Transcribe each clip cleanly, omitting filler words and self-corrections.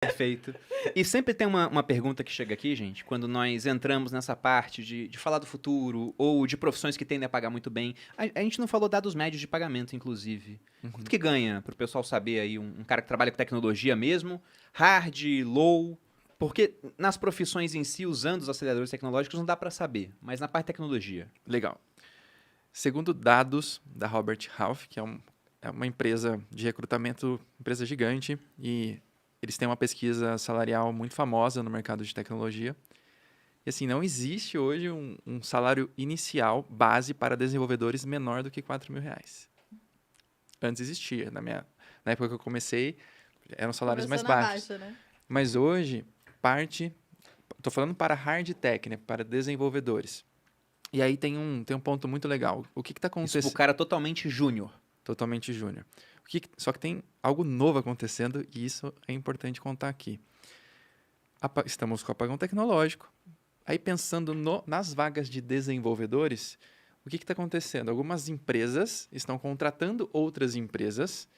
Perfeito. E sempre tem uma pergunta que chega aqui, gente, quando nós entramos nessa parte de falar do futuro ou de profissões que tendem a pagar muito bem. A gente não falou dados médios de pagamento, inclusive. Quanto que ganha, para o pessoal saber aí, um cara que trabalha com tecnologia mesmo, hard, low? Porque nas profissões em si, usando os aceleradores tecnológicos, não dá para saber, mas na parte de tecnologia. Legal. Segundo dados da Robert Half, que é uma empresa de recrutamento, empresa gigante, e eles têm uma pesquisa salarial muito famosa no mercado de tecnologia. E assim, não existe hoje um salário inicial base para desenvolvedores menor do que R$ 4.000. Antes existia. Na época que eu comecei, eram salários mais Começou na baixos. baixa, né? Mas hoje, estou falando para hard tech, né, para desenvolvedores. E aí tem um ponto muito legal. O que está Isso acontecendo? pro cara totalmente júnior. Totalmente júnior. Só que tem algo novo acontecendo e isso é importante contar aqui. Estamos com o apagão tecnológico. Aí pensando nas vagas de desenvolvedores, o que está acontecendo? Algumas empresas estão contratando outras empresas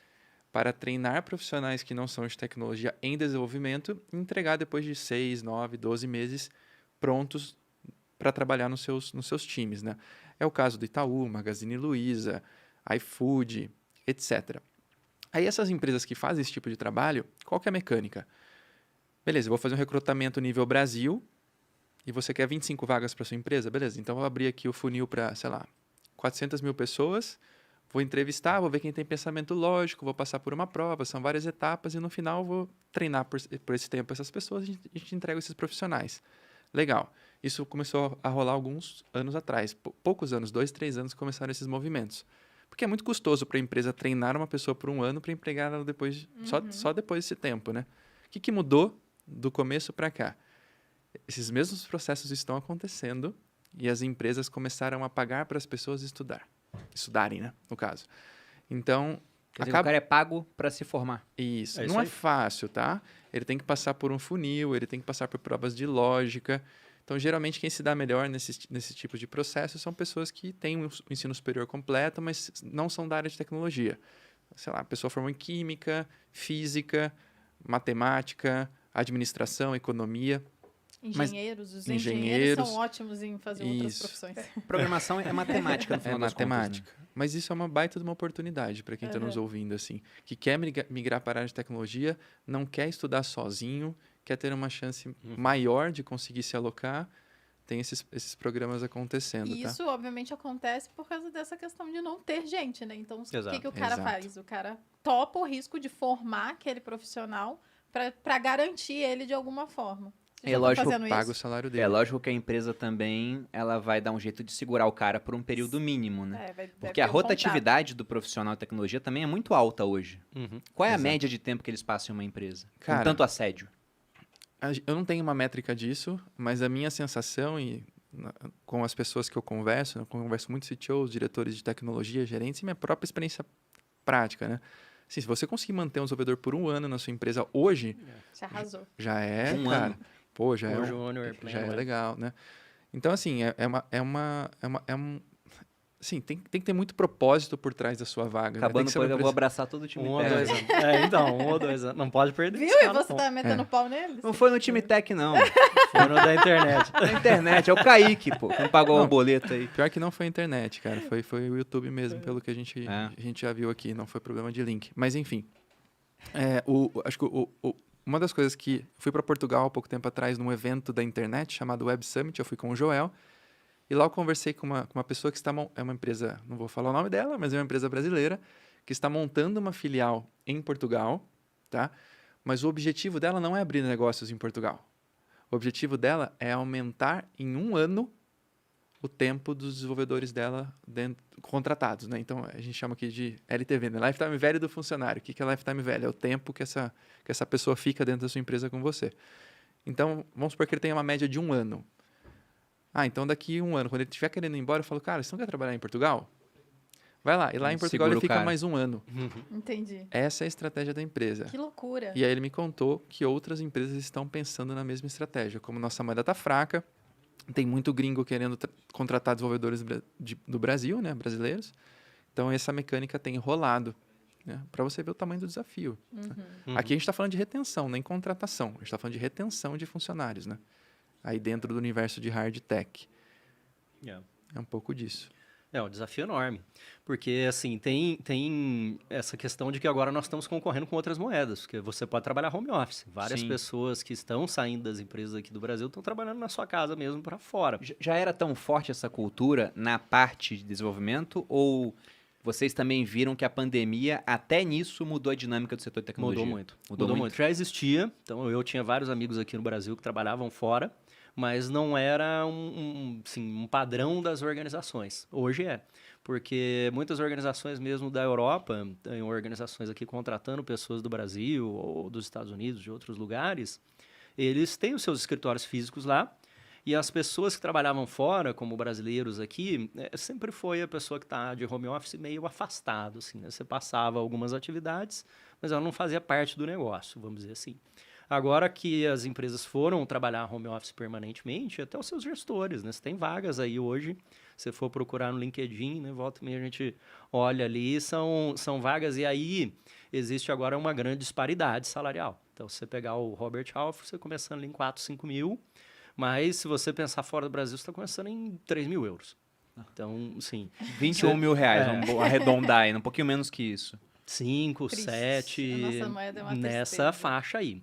para treinar profissionais que não são de tecnologia em desenvolvimento e entregar depois de 6, 9, 12 meses prontos para trabalhar nos seus times, né? É o caso do Itaú, Magazine Luiza, iFood, etc. Aí essas empresas que fazem esse tipo de trabalho, qual que é a mecânica? Beleza, eu vou fazer um recrutamento nível Brasil e você quer 25 vagas para sua empresa? Beleza, então eu vou abrir aqui o funil para, sei lá, 400 mil pessoas, vou entrevistar, vou ver quem tem pensamento lógico, vou passar por uma prova, são várias etapas e no final vou treinar por esse tempo essas pessoas e a gente entrega esses profissionais. Legal. Isso começou a rolar alguns anos atrás. Poucos anos, 2, 3 anos que começaram esses movimentos. Porque é muito custoso para a empresa treinar uma pessoa por um ano para empregar ela depois, só depois desse tempo, né? O que mudou do começo para cá? Esses mesmos processos estão acontecendo e as empresas começaram a pagar para as pessoas estudarem, né? No caso. Então, Quer dizer, o cara é pago para se formar. Isso. É isso Não é aí. fácil, tá? Ele tem que passar por um funil, ele tem que passar por provas de lógica. Então, geralmente, quem se dá melhor nesse tipo de processo são pessoas que têm o ensino superior completo, mas não são da área de tecnologia. Sei lá, a pessoa formou em química, física, matemática, administração, economia. Engenheiros, os engenheiros, engenheiros são ótimos em fazer outras isso. profissões. Programação é matemática, no É final das contas, né? matemática. Mas isso é uma baita de uma oportunidade para quem está nos ouvindo, assim. Que quer migrar para a área de tecnologia, não quer estudar sozinho, quer ter uma chance maior de conseguir se alocar. Tem esses programas acontecendo, E tá? isso, obviamente, acontece por causa dessa questão de não ter gente, né? Então, o Exato. que o cara Exato. faz? O cara topa o risco de formar aquele profissional para garantir ele de alguma forma. Você É já tá lógico, fazendo Paga isso? o salário dele. É lógico que a empresa também ela vai dar um jeito de segurar o cara por um período mínimo, né? Deve Porque ter a um contrato. rotatividade do profissional de tecnologia também é muito alta hoje. Uhum. Qual é a Exato. média de tempo que eles passam em uma empresa? Com Cara, tanto assédio. Eu não tenho uma métrica disso, mas a minha sensação com as pessoas que eu converso muito CTOs, diretores de tecnologia, gerentes e minha própria experiência prática, né? Assim, se você conseguir manter um desenvolvedor por um ano na sua empresa hoje, Você arrasou. já é, Um cara. ano. Pô, já Um é, júnior, já é pleno, legal, né? Então, assim, assim, tem que ter muito propósito por trás da sua vaga. Né? Tem Acabando que o ser uma programa, eu vou empresa... abraçar todo o time 1 ou tech. 2 anos. Então, 1 ou 2 anos. Não pode perder Viu? esse E cara, você não. tá metendo pau neles? Não foi no time tech, não. Foi no da internet. Na internet, é o Kaique, pô, que não pagou Não. o boleto aí. Pior que não foi a internet, cara. Foi o YouTube mesmo, pelo que a gente já viu aqui. Não foi problema de link. Mas, enfim. Acho que uma das coisas que... Fui para Portugal há pouco tempo atrás num evento da internet chamado Web Summit. Eu fui com o Joel. E lá eu conversei com uma pessoa que é uma empresa... Não vou falar o nome dela, mas é uma empresa brasileira que está montando uma filial em Portugal, tá? Mas o objetivo dela não é abrir negócios em Portugal. O objetivo dela é aumentar em um ano o tempo dos desenvolvedores dela contratados, né? Então, a gente chama aqui de LTV, né? Lifetime Value do funcionário. O que é Lifetime Value? É o tempo que essa pessoa fica dentro da sua empresa com você. Então, vamos supor que ele tenha uma média de um ano. Então daqui um ano, quando ele estiver querendo ir embora, eu falo, cara, você não quer trabalhar em Portugal? Vai lá. E lá em Portugal Segura ele o fica cara. mais um ano. Entendi. Essa é a estratégia da empresa. Que loucura. E aí ele me contou que outras empresas estão pensando na mesma estratégia. Como nossa moeda está fraca, tem muito gringo querendo contratar desenvolvedores do Brasil, né, brasileiros. Então essa mecânica tem rolado. né? Para você ver o tamanho do desafio. Uhum. Aqui a gente está falando de retenção, nem contratação. A gente está falando de retenção de funcionários, né? Aí dentro do universo de hard tech. É um pouco disso. É um desafio enorme, porque assim, tem essa questão de que agora nós estamos concorrendo com outras moedas, porque você pode trabalhar home office. Várias Sim. pessoas que estão saindo das empresas aqui do Brasil estão trabalhando na sua casa mesmo para fora. Já era tão forte essa cultura na parte de desenvolvimento ou vocês também viram que a pandemia até nisso mudou a dinâmica do setor de tecnologia? Mudou muito. Já existia, então eu tinha vários amigos aqui no Brasil que trabalhavam fora, mas não era um padrão das organizações. Hoje é, porque muitas organizações mesmo da Europa, tem organizações aqui contratando pessoas do Brasil ou dos Estados Unidos, de outros lugares, eles têm os seus escritórios físicos lá, e as pessoas que trabalhavam fora, como brasileiros aqui, sempre foi a pessoa que está de home office meio afastado, assim, né? Você passava algumas atividades, mas ela não fazia parte do negócio, vamos dizer assim. Agora que as empresas foram trabalhar home office permanentemente, até os seus gestores, né? Você tem vagas aí hoje, se for procurar no LinkedIn, né? Volta e meia a gente olha ali, são vagas, e aí existe agora uma grande disparidade salarial. Então, se você pegar o Robert Half, você começando ali em 4, 5 mil, mas se você pensar fora do Brasil, você está começando em 3 mil euros. Então, sim. 21 mil reais, vamos arredondar aí, um pouquinho menos que isso. 5, Triste. 7, A nossa moeda é uma nessa tristeza. faixa aí.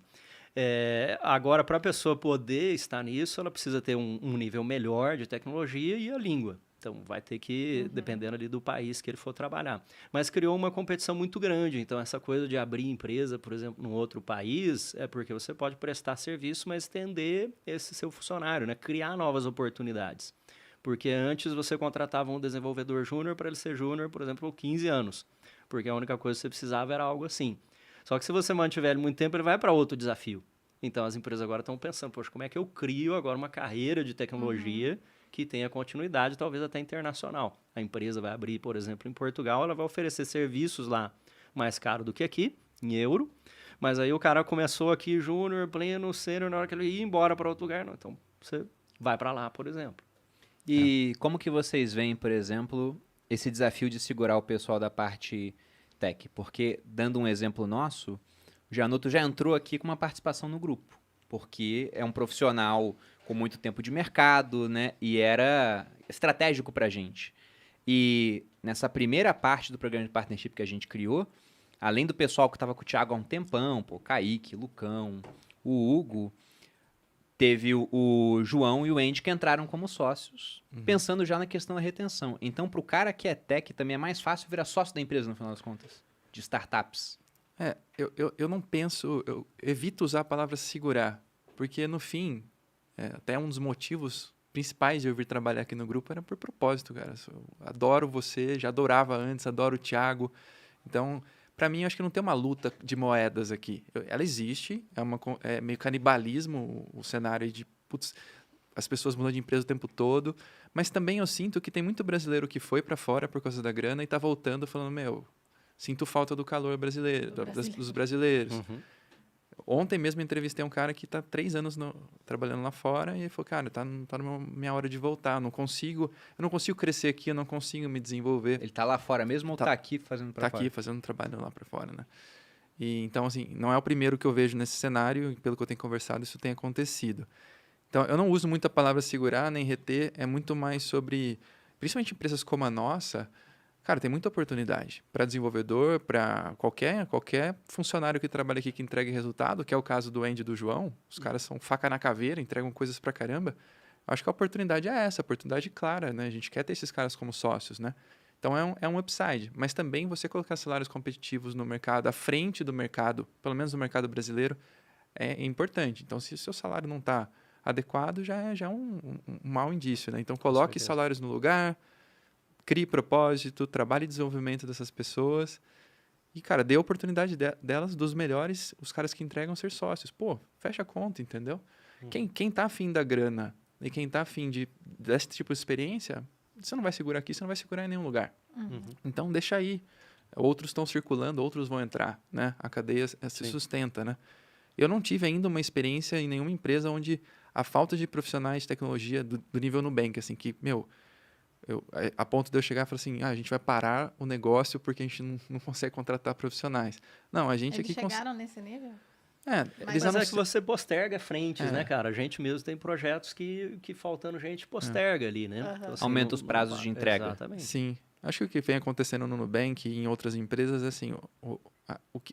Agora, para a pessoa poder estar nisso, ela precisa ter um nível melhor de tecnologia e a língua. Então, vai ter que, dependendo ali do país que ele for trabalhar. Mas criou uma competição muito grande. Então, essa coisa de abrir empresa, por exemplo, num outro país, é porque você pode prestar serviço, mas estender esse seu funcionário, né? Criar novas oportunidades. Porque antes você contratava um desenvolvedor júnior para ele ser júnior, por exemplo, 15 anos. Porque a única coisa que você precisava era algo assim. Só que se você mantiver ele muito tempo, ele vai para outro desafio. Então, as empresas agora estão pensando, poxa, como é que eu crio agora uma carreira de tecnologia que tenha continuidade, talvez até internacional. A empresa vai abrir, por exemplo, em Portugal, ela vai oferecer serviços lá mais caro do que aqui, em euro, mas aí o cara começou aqui júnior, pleno, sênior, na hora que ele ia embora para outro lugar, não. Então, você vai para lá, por exemplo. E como que vocês veem, por exemplo, esse desafio de segurar o pessoal da parte tech? Porque, dando um exemplo nosso, o Gianotto já entrou aqui com uma participação no grupo, porque é um profissional com muito tempo de mercado, né? E era estratégico para a gente. E nessa primeira parte do programa de partnership que a gente criou, além do pessoal que estava com o Thiago há um tempão, pô, Kaique, Lucão, o Hugo, teve o João e o Andy que entraram como sócios, pensando já na questão da retenção. Então, para o cara que é tech, também é mais fácil virar sócio da empresa, no final das contas, de startups. Eu não penso, eu evito usar a palavra segurar, porque no fim, até um dos motivos principais de eu vir trabalhar aqui no grupo era por propósito, cara. Eu adoro você, já adorava antes, adoro o Thiago. Então, para mim, eu acho que não tem uma luta de moedas aqui. Ela existe, é meio canibalismo o cenário de, putz, as pessoas mudam de empresa o tempo todo, mas também eu sinto que tem muito brasileiro que foi para fora por causa da grana e tá voltando falando, sinto falta do calor brasileiro, dos brasileiros. Ontem mesmo entrevistei um cara que está 3 anos trabalhando lá fora e ele falou, cara, tá na minha hora de voltar, eu não consigo crescer aqui, eu não consigo me desenvolver. Ele tá lá fora mesmo ou tá aqui fazendo pra fora? Tá aqui fazendo trabalho lá para fora, né? E, então, assim, não é o primeiro que eu vejo nesse cenário, e pelo que eu tenho conversado, isso tem acontecido. Então, eu não uso muito a palavra segurar nem reter, é muito mais sobre, principalmente empresas como a nossa, cara, tem muita oportunidade para desenvolvedor, para qualquer funcionário que trabalha aqui que entregue resultado, que é o caso do Andy e do João. Os caras são faca na caveira, entregam coisas pra caramba. Acho que a oportunidade é essa, a oportunidade clara, né? A gente quer ter esses caras como sócios, né? Então é um upside. Mas também você colocar salários competitivos no mercado, à frente do mercado, pelo menos no mercado brasileiro, é importante. Então, se o seu salário não está adequado, já é um mau indício, né? Então, coloque salários no lugar, crie propósito, trabalhe desenvolvimento dessas pessoas e, cara, dê a oportunidade delas, dos melhores, os caras que entregam ser sócios. Pô, fecha a conta, entendeu? Quem tá afim da grana e quem tá afim desse tipo de experiência, você não vai segurar aqui, você não vai segurar em nenhum lugar. Então, deixa aí. Outros estão circulando, outros vão entrar, né? A cadeia se sustenta, né? Eu não tive ainda uma experiência em nenhuma empresa onde a falta de profissionais de tecnologia do nível Nubank, assim, que, A ponto de eu chegar e falar assim, a gente vai parar o negócio porque a gente não consegue contratar profissionais. Não, a gente Eles aqui... chegaram nesse nível? eles Mas é que anunciam... você posterga frentes, né, cara? A gente mesmo tem projetos que faltando gente posterga ali, né? Aham. Então, Aumenta os prazos de entrega. Exatamente. Sim. Acho que o que vem acontecendo no Nubank e em outras empresas é assim,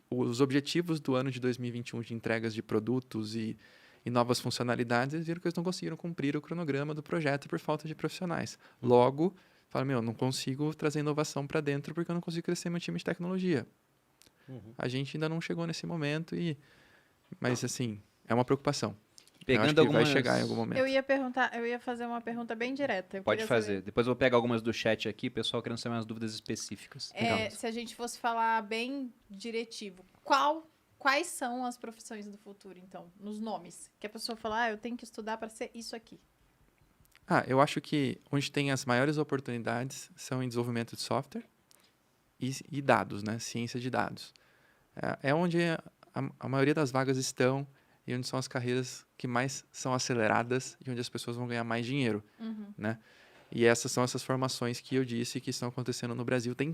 os objetivos do ano de 2021 de entregas de produtos e novas funcionalidades, eles viram que eles não conseguiram cumprir o cronograma do projeto por falta de profissionais. Logo, falaram, não consigo trazer inovação para dentro porque eu não consigo crescer meu time de tecnologia. A gente ainda não chegou nesse momento, mas assim, é uma preocupação. Eu acho que vai chegar em algum momento. Eu ia fazer uma pergunta bem direta. Eu Pode queria fazer. saber, Depois eu vou pegar algumas do chat aqui, pessoal querendo saber umas dúvidas específicas. se a gente fosse falar bem diretivo, quais são as profissões do futuro, então, nos nomes? Que a pessoa fala, eu tenho que estudar para ser isso aqui. Eu acho que onde tem as maiores oportunidades são em desenvolvimento de software e dados, né? Ciência de dados. É onde a maioria das vagas estão e onde são as carreiras que mais são aceleradas e onde as pessoas vão ganhar mais dinheiro, né? E essas são essas formações que eu disse que estão acontecendo no Brasil. Tem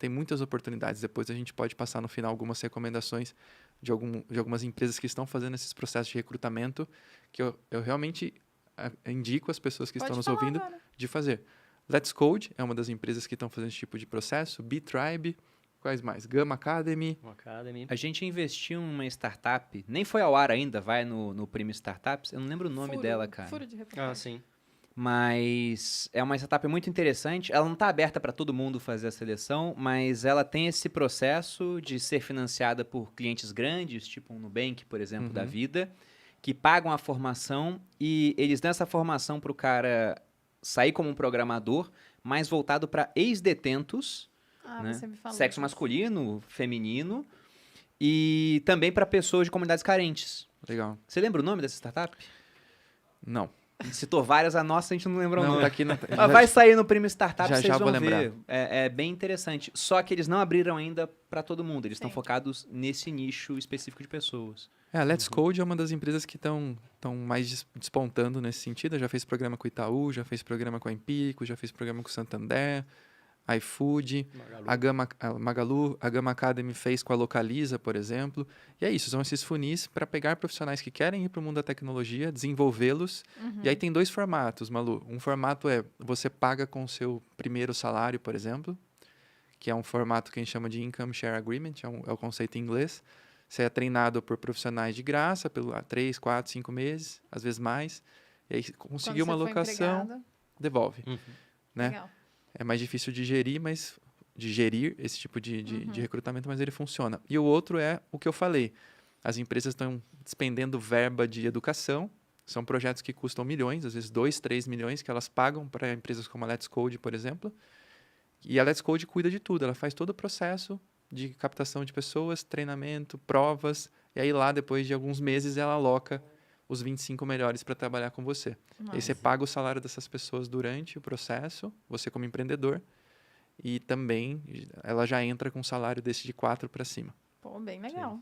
muitas oportunidades. Depois a gente pode passar no final algumas recomendações de algumas empresas que estão fazendo esses processos de recrutamento que eu realmente indico às pessoas que estão nos ouvindo de fazer. Let's Code é uma das empresas que estão fazendo esse tipo de processo. B-Tribe, quais mais? Gamma Academy. Academy. A gente investiu em uma startup, nem foi ao ar ainda, vai no Prêmio Startups, eu não lembro o nome dela, cara. Furo de reportagem. Sim. Mas é uma startup muito interessante. Ela não está aberta para todo mundo fazer a seleção, mas ela tem esse processo de ser financiada por clientes grandes, tipo um Nubank, por exemplo, da vida, que pagam a formação e eles dão essa formação para o cara sair como um programador, mais voltado para ex-detentos, né? Você me falou Sexo disso. masculino, feminino, e também para pessoas de comunidades carentes. Legal. Você lembra o nome dessa startup? Não. Citou várias, a nossa a gente não lembra o nome. Tá aqui na... Mas vai sair no Prêmio Startup, já vocês vou vão ver. lembrar. É bem interessante. Só que eles não abriram ainda para todo mundo. Eles estão Sim. focados nesse nicho específico de pessoas. A Let's Code é uma das empresas que estão mais despontando nesse sentido. Já fez programa com o Itaú, já fez programa com a Empírico, já fez programa com o Santander, iFood, Magalu. a Gamma Academy fez com a Localiza, por exemplo. E é isso, são esses funis para pegar profissionais que querem ir para o mundo da tecnologia, desenvolvê-los. E aí tem 2 formatos, Malu. Um formato é você paga com o seu primeiro salário, por exemplo, que é um formato que a gente chama de Income Share Agreement, é o conceito em inglês. Você é treinado por profissionais de graça, pelo 3, 4, 5 meses, às vezes mais. E aí conseguiu uma locação, devolve. Né? Legal. É mais difícil de gerir esse tipo de recrutamento, mas ele funciona. E o outro é o que eu falei. As empresas estão despendendo verba de educação. São projetos que custam milhões, às vezes 2, 3 milhões, que elas pagam para empresas como a Let's Code, por exemplo. E a Let's Code cuida de tudo. Ela faz todo o processo de captação de pessoas, treinamento, provas. E aí lá, depois de alguns meses, ela aloca os 25 melhores para trabalhar com você. E aí você paga o salário dessas pessoas durante o processo, você como empreendedor, e também ela já entra com um salário desse de 4 para cima. Pô, bem legal.